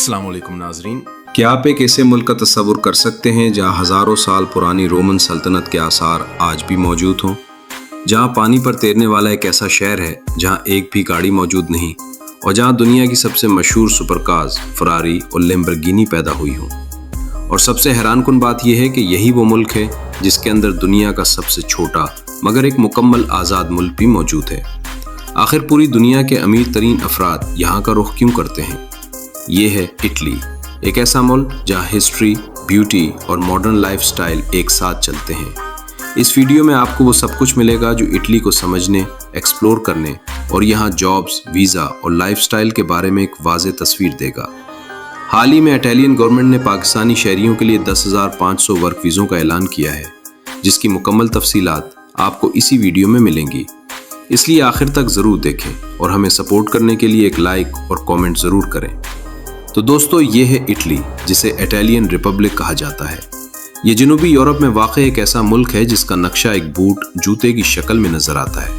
अस्सलाम वालेकुम नाजरीन। क्या आप एक ऐसे मुल्क का तस्वुर कर सकते हैं जहाँ हज़ारों साल पुरानी रोमन सल्तनत के आसार आज भी मौजूद हों, जहाँ पानी पर तैरने वाला एक ऐसा शहर है जहाँ एक भी गाड़ी मौजूद नहीं, और जहाँ दुनिया की सबसे मशहूर सुपरकार्स फरारी और लैम्बोर्गिनी पैदा हुई हों। और सबसे हैरानकुन बात यह है कि यही वो मुल्क है जिसके अंदर दुनिया का सबसे छोटा मगर एक मुकम्मल आज़ाद मुल्क भी मौजूद है। आखिर पूरी दुनिया के अमीर तरीन अफराद यहाँ का रुख क्यों करते हैं? ये है इटली, एक ऐसा मुल्क जहाँ हिस्ट्री, ब्यूटी और मॉडर्न लाइफस्टाइल एक साथ चलते हैं। इस वीडियो में आपको वो सब कुछ मिलेगा जो इटली को समझने, एक्सप्लोर करने और यहाँ जॉब्स, वीज़ा और लाइफस्टाइल के बारे में एक वाज़ेह तस्वीर देगा। हाल ही में इटालियन गवर्नमेंट ने पाकिस्तानी शहरियों के लिए 10,500 वर्क वीज़ों का ऐलान किया है, जिसकी मुकम्मल तफसीलात आपको इसी वीडियो में मिलेंगी। इसलिए आखिर तक ज़रूर देखें और हमें सपोर्ट करने के लिए एक लाइक और कमेंट ज़रूर करें। तो दोस्तों, ये है इटली, जिसे इटालियन रिपब्लिक कहा जाता है। ये जनूबी यूरोप में वाक़ एक ऐसा मुल्क है जिसका नक्शा एक बूट जूते की शक्ल में नज़र आता है,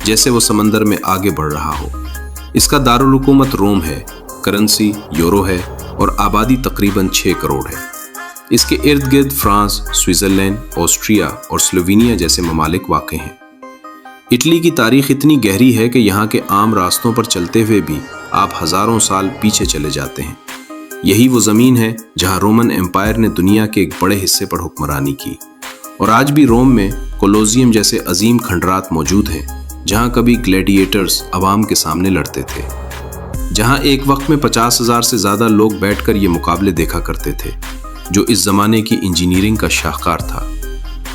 जैसे वो समंदर में आगे बढ़ रहा हो। इसका दारुल हुकूमत रोम है, करेंसी यूरो है और आबादी तकरीबन 6 करोड़ है। इसके इर्द गिर्द फ्रांस, स्विट्ज़रलैंड, ऑस्ट्रिया और स्लोवेनिया जैसे ममालिक वाक़ हैं। इटली की तारीख इतनी गहरी है कि यहाँ के आम रास्तों पर चलते हुए भी आप हज़ारों साल पीछे चले जाते हैं। यही वो ज़मीन है जहाँ रोमन एम्पायर ने दुनिया के एक बड़े हिस्से पर हुक्मरानी की, और आज भी रोम में कोलोसियम जैसे अजीम खंडरात मौजूद हैं, जहाँ कभी ग्लैडिएटर्स आवाम के सामने लड़ते थे, जहाँ एक वक्त में 50,000 से ज़्यादा लोग बैठकर ये मुकाबले देखा करते थे, जो इस ज़माने की इंजीनियरिंग का शाहकार था।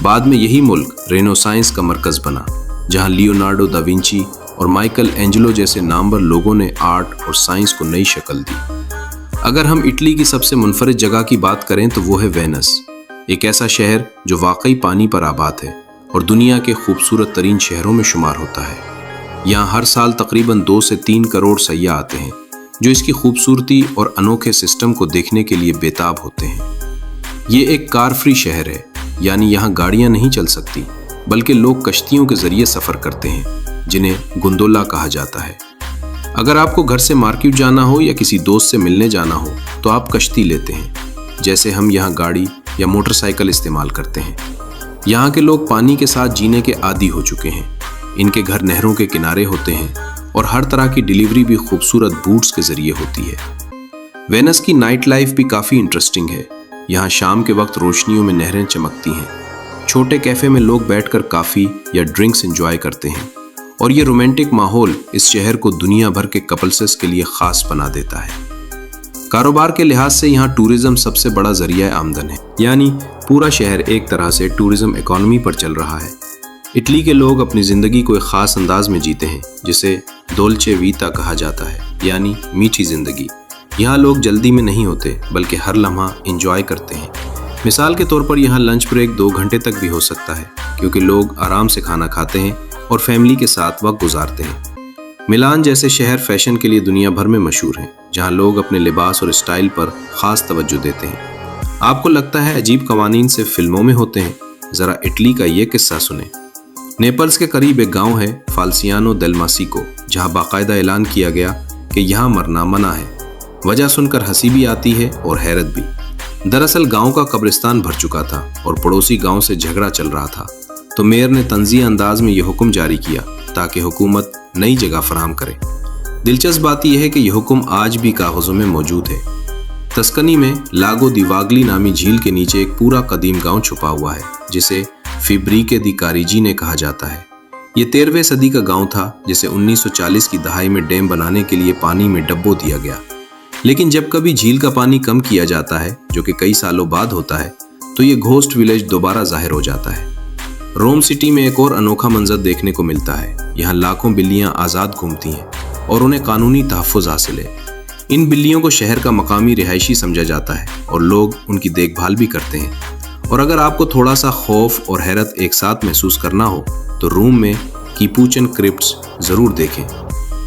बाद में यही मुल्क रेनेसांस का मरकज़ बना, जहाँ लियोनार्डो दा विंची और माइकल एंजेलो जैसे नामवर लोगों ने आर्ट और साइंस को नई शक्ल दी। अगर हम इटली की सबसे मुनफरिद जगह की बात करें तो वो है वेनिस, एक ऐसा शहर जो वाकई पानी पर आबाद है और दुनिया के खूबसूरत तरीन शहरों में शुमार होता है। यहाँ हर साल तकरीबन 2 से 3 करोड़ सयाह आते हैं, जो इसकी खूबसूरती और अनोखे सिस्टम को देखने के लिए बेताब होते हैं। ये एक कार फ्री शहर है, यानी यहाँ गाड़ियाँ नहीं चल सकती, बल्कि लोग कश्तियों के जरिए सफ़र करते हैं, जिन्हें गुंडोला कहा जाता है। अगर आपको घर से मार्केट जाना हो या किसी दोस्त से मिलने जाना हो तो आप कश्ती लेते हैं, जैसे हम यहाँ गाड़ी या मोटरसाइकिल इस्तेमाल करते हैं। यहाँ के लोग पानी के साथ जीने के आदी हो चुके हैं। इनके घर नहरों के किनारे होते हैं और हर तरह की डिलीवरी भी खूबसूरत बूट्स के जरिए होती है। वेनिस की नाइट लाइफ भी काफ़ी इंटरेस्टिंग है। यहाँ शाम के वक्त रोशनियों में नहरें चमकती हैं, छोटे कैफ़े में लोग बैठकर कॉफ़ी या ड्रिंक्स एंजॉय करते हैं, और ये रोमांटिक माहौल इस शहर को दुनिया भर के कपल्स के लिए ख़ास बना देता है। कारोबार के लिहाज से यहाँ टूरिज़्म सबसे बड़ा ज़रिया आमदन है, यानी पूरा शहर एक तरह से टूरिज़्म इकॉनमी पर चल रहा है। इटली के लोग अपनी ज़िंदगी को एक ख़ास अंदाज में जीते हैं, जिसे डोल्चे वीटा कहा जाता है, यानी मीठी ज़िंदगी। यहाँ लोग जल्दी में नहीं होते, बल्कि हर लम्हा इंजॉय करते हैं। मिसाल के तौर पर यहाँ लंच ब्रेक 2 घंटे तक भी हो सकता है, क्योंकि लोग आराम से खाना खाते हैं और फैमिली के साथ वक्त गुजारते हैं। मिलान जैसे शहर फैशन के लिए दुनिया भर में मशहूर हैं, जहाँ लोग अपने लिबास और स्टाइल पर ख़ास तवज्जो देते हैं। आपको लगता है अजीब कवानीन सिर्फ फिल्मों में होते हैं? ज़रा इटली का ये किस्सा सुने। नेपल्स के करीब एक गांव है फाल्सियानो डेल मासिको, जहाँ बाकायदा ऐलान किया गया कि यहाँ मरना मना है। वजह सुनकर हंसी भी आती है और हैरत भी। दरअसल गांव का कब्रिस्तान भर चुका था और पड़ोसी गांव से झगड़ा चल रहा था, तो मेयर ने तंज़िया अंदाज में यह हुक्म जारी किया ताकि हुकूमत नई जगह फराहम करे। दिलचस्प बात यह है कि यह हुक्म आज भी कागज़ों में मौजूद है। तस्कनी में लागो दी वागली नामी झील के नीचे एक पूरा कदीम गांव छुपा हुआ है, जिसे फिब्रिके दी कारिजीने कहा जाता है। ये 13वीं सदी का गांव था, जिसे 1940 की दहाई में डैम बनाने के लिए पानी में डब्बो दिया गया। लेकिन जब कभी झील का पानी कम किया जाता है, जो कि कई सालों बाद होता है, तो ये घोस्ट विलेज दोबारा जाहिर हो जाता है। रोम सिटी में एक और अनोखा मंजर देखने को मिलता है। यहाँ लाखों बिल्लियाँ आज़ाद घूमती हैं और उन्हें कानूनी तहफ़्फ़ुज़ हासिल है। इन बिल्लियों को शहर का मकामी रिहायशी समझा जाता है और लोग उनकी देखभाल भी करते हैं। और अगर आपको थोड़ा सा खौफ और हैरत एक साथ महसूस करना हो तो रोम में कीपूचन क्रिप्ट्स ज़रूर देखें।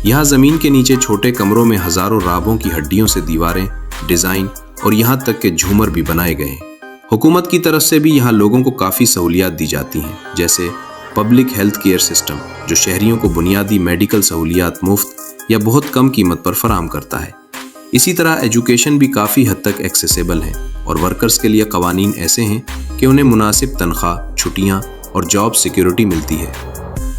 यहाँ ज़मीन के नीचे छोटे कमरों में हज़ारों राबों की हड्डियों से दीवारें, डिज़ाइन और यहाँ तक के झूमर भी बनाए गए हैं। हुकूमत की तरफ से भी यहाँ लोगों को काफ़ी सहूलियात दी जाती हैं, जैसे पब्लिक हेल्थ केयर सिस्टम, जो शहरियों को बुनियादी मेडिकल सहूलियात मुफ्त या बहुत कम कीमत पर फराहम करता है। इसी तरह एजुकेशन भी काफ़ी हद तक एक्सेसिबल है और वर्कर्स के लिए कवानीन ऐसे हैं कि उन्हें मुनासिब तनख्वाह, छुट्टियाँ और जॉब सिक्योरिटी मिलती है।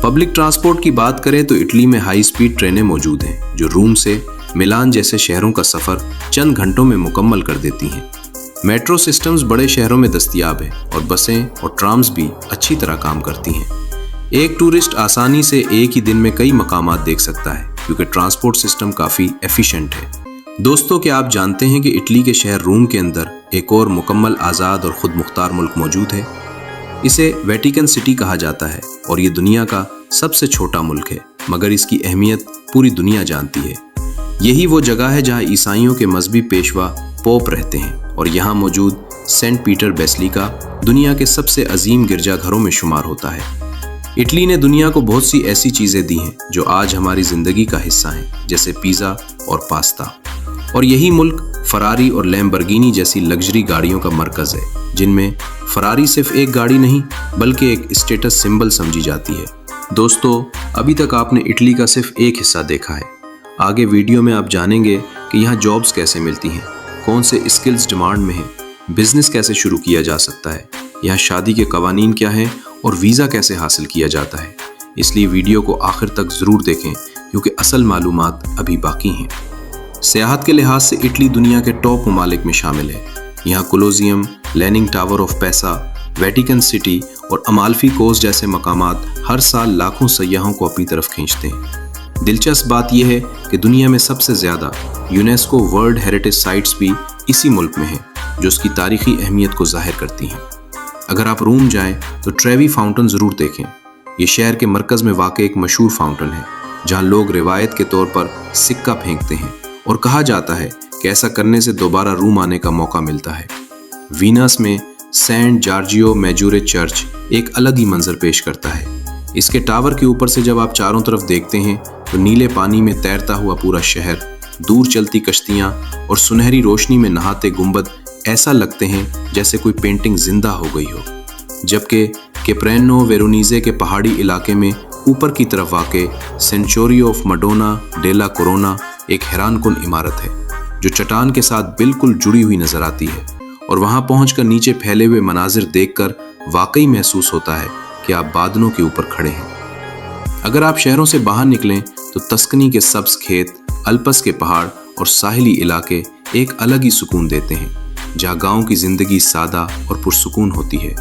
पब्लिक ट्रांसपोर्ट की बात करें तो इटली में हाई स्पीड ट्रेनें मौजूद हैं जो रोम से मिलान जैसे शहरों का सफ़र चंद घंटों में मुकम्मल कर देती हैं। मेट्रो सिस्टम्स बड़े शहरों में दस्तयाब है और बसें और ट्राम्स भी अच्छी तरह काम करती हैं। एक टूरिस्ट आसानी से एक ही दिन में कई मकामात देख सकता है क्योंकि ट्रांसपोर्ट सिस्टम काफ़ी एफिशिएंट है। दोस्तों, क्या आप जानते हैं कि इटली के शहर रोम के अंदर एक और मुकम्मल आज़ाद और ख़ुद मुख्तार मुल्क मौजूद है। इसे वेटिकन सिटी कहा जाता है और ये दुनिया का सबसे छोटा मुल्क है, मगर इसकी अहमियत पूरी दुनिया जानती है। यही वो जगह है जहाँ ईसाइयों के मजहबी पेशवा पोप रहते हैं और यहाँ मौजूद सेंट पीटर बेसिलिका दुनिया के सबसे अजीम गिरजाघरों में शुमार होता है। इटली ने दुनिया को बहुत सी ऐसी चीज़ें दी हैं जो आज हमारी ज़िंदगी का हिस्सा हैं, जैसे पिज़्ज़ा और पास्ता। और यही मुल्क फरारी और लैम्बोर्गिनी जैसी लग्जरी गाड़ियों का मरकज़ है, जिनमें फरारी सिर्फ एक गाड़ी नहीं बल्कि एक स्टेटस सिंबल समझी जाती है। दोस्तों, अभी तक आपने इटली का सिर्फ एक हिस्सा देखा है। आगे वीडियो में आप जानेंगे कि यहाँ जॉब्स कैसे मिलती हैं, कौन से स्किल्स डिमांड में हैं, बिजनेस कैसे शुरू किया जा सकता है, यहाँ शादी के कवानीन क्या हैं और वीज़ा कैसे हासिल किया जाता है। इसलिए वीडियो को आखिर तक ज़रूर देखें क्योंकि असल मालूमात अभी बाकी हैं। सियाहत के लिहाज से इटली दुनिया के टॉप ममालिक में शामिल है। यहाँ कोलोजियम, लेनिंग टावर ऑफ पैसा, वेटिकन सिटी और अमाल्फी कोस्ट जैसे मकामात हर साल लाखों सयाहों को अपनी तरफ खींचते हैं। दिलचस्प बात यह है कि दुनिया में सबसे ज़्यादा यूनेस्को वर्ल्ड हेरिटेज साइट्स भी इसी मुल्क में हैं, जो उसकी तारीखी अहमियत को जाहिर करती हैं। अगर आप रोम जाएं तो ट्रेवी फाउंटेन ज़रूर देखें। ये शहर के मरकज़ में वाक़ एक मशहूर फाउंटेन है जहाँ लोग रिवायत के तौर पर सिक्का फेंकते हैं और कहा जाता है कि ऐसा करने से दोबारा रोम आने का मौका मिलता है। वीनस में सेंट जॉर्जियो मेजोरे चर्च एक अलग ही मंजर पेश करता है। इसके टावर के ऊपर से जब आप चारों तरफ देखते हैं तो नीले पानी में तैरता हुआ पूरा शहर, दूर चलती कश्तियाँ और सुनहरी रोशनी में नहाते गुंबद ऐसा लगते हैं जैसे कोई पेंटिंग जिंदा हो गई हो। जबकि कैप्रेनो वेरोनीज़े के पहाड़ी इलाके में ऊपर की तरफ वाक़े sanctuary of Madonna della Corona एक हैरानकुन इमारत है जो चट्टान के साथ बिल्कुल जुड़ी हुई नजर आती है और वहां पहुंचकर नीचे फैले हुए मनाजिर देखकर वाकई महसूस होता है कि आप बादलों के ऊपर खड़े हैं। अगर आप शहरों से बाहर निकलें तो तस्कनी के सब्ज खेत, अल्पस के पहाड़ और साहिली इलाके एक अलग ही सुकून देते हैं, जहाँ गाँव की जिंदगी सादा और पुरसुकून होती है।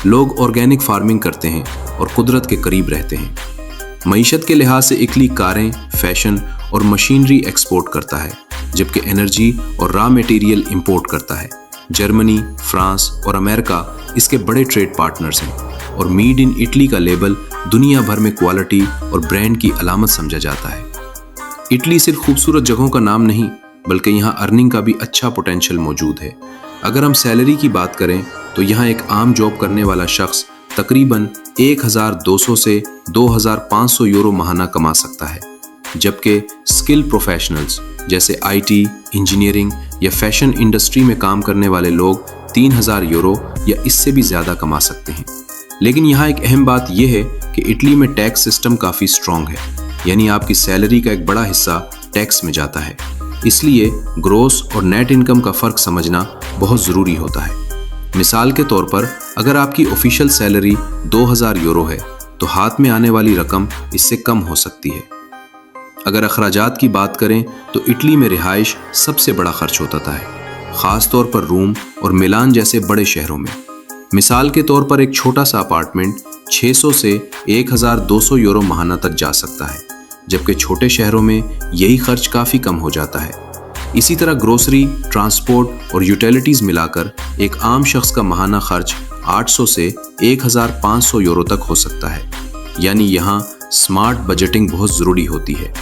लोग ऑर्गेनिक फार्मिंग करते हैं और कुदरत के करीब रहते हैं। मईशत के लिहाज से इटली कारें, फैशन और मशीनरी एक्सपोर्ट करता है, जबकि एनर्जी और रॉ मटेरियल इंपोर्ट करता है। जर्मनी, फ्रांस और अमेरिका इसके बड़े ट्रेड पार्टनर्स हैं और मेड इन इटली का लेबल दुनिया भर में क्वालिटी और ब्रांड की अलामत समझा जाता है। इटली सिर्फ खूबसूरत जगहों का नाम नहीं बल्कि यहाँ अर्निंग का भी अच्छा पोटेंशियल मौजूद है। अगर हम सैलरी की बात करें तो यहाँ एक आम जॉब करने वाला शख्स तकरीबन 1200 से 2500 यूरो माहाना कमा सकता है, जबकि स्किल प्रोफेशनल्स जैसे आईटी, इंजीनियरिंग या फैशन इंडस्ट्री में काम करने वाले लोग 3000 यूरो या इससे भी ज़्यादा कमा सकते हैं। लेकिन यहाँ एक अहम बात यह है कि इटली में टैक्स सिस्टम काफ़ी स्ट्रॉन्ग है, यानी आपकी सैलरी का एक बड़ा हिस्सा टैक्स में जाता है। इसलिए ग्रोस और नेट इनकम का फ़र्क समझना बहुत ज़रूरी होता है। मिसाल के तौर पर अगर आपकी ऑफिशियल सैलरी 2000 यूरो है तो हाथ में आने वाली रकम इससे कम हो सकती है। अगर अखराजात की बात करें तो इटली में रिहाइश सबसे बड़ा खर्च होता है, ख़ास तौर पर रोम और मिलान जैसे बड़े शहरों में। मिसाल के तौर पर एक छोटा सा अपार्टमेंट 600 से 1200 यूरो माहाना तक जा सकता है, जबकि छोटे शहरों में यही खर्च काफ़ी कम हो जाता है। इसी तरह ग्रोसरी, ट्रांसपोर्ट और यूटिलिटीज़ मिलाकर एक आम शख्स का माहाना खर्च 800 से 1500 यूरो तक हो सकता है। यानी यहाँ स्मार्ट बजटिंग बहुत ज़रूरी होती है।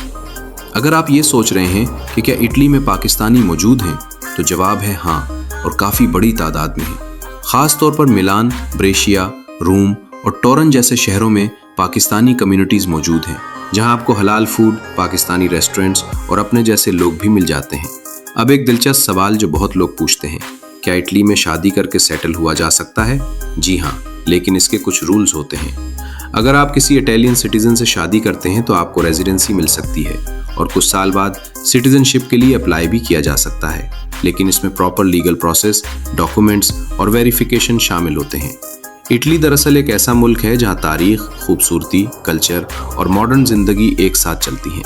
अगर आप ये सोच रहे हैं कि क्या इटली में पाकिस्तानी मौजूद हैं, तो जवाब है हाँ, और काफ़ी बड़ी तादाद में है। ख़ास तौर पर मिलान, ब्रेशिया, रोम और टोरन जैसे शहरों में पाकिस्तानी कम्युनिटीज़ मौजूद हैं, जहां आपको हलाल फूड, पाकिस्तानी रेस्टोरेंट्स और अपने जैसे लोग भी मिल जाते हैं। अब एक दिलचस्प सवाल जो बहुत लोग पूछते हैं, क्या इटली में शादी करके सेटल हुआ जा सकता है? जी हाँ, लेकिन इसके कुछ रूल्स होते हैं। अगर आप किसी इटालियन सिटीजन से शादी करते हैं तो आपको रेजिडेंसी मिल सकती है اور کچھ سال بعد سٹیزنشپ کے لیے اپلائی بھی کیا جا سکتا ہے، لیکن اس میں پراپر لیگل پروسیس، ڈاکومنٹس اور ویریفیکیشن شامل ہوتے ہیں۔ اٹلی دراصل ایک ایسا ملک ہے جہاں تاریخ، خوبصورتی، کلچر اور ماڈرن زندگی ایک ساتھ چلتی ہیں،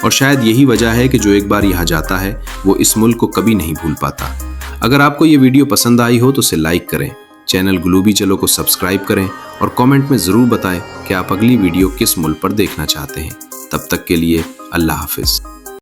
اور شاید یہی وجہ ہے کہ جو ایک بار یہاں جاتا ہے وہ اس ملک کو کبھی نہیں بھول پاتا۔ اگر آپ کو یہ ویڈیو پسند آئی ہو تو اسے لائک کریں، چینل گلوبی چلو کو سبسکرائب کریں اور کامنٹ میں ضرور بتائیں کہ آپ اگلی ویڈیو کس ملک پر دیکھنا چاہتے ہیں۔ تب تک کے لیے اللہ حافظ۔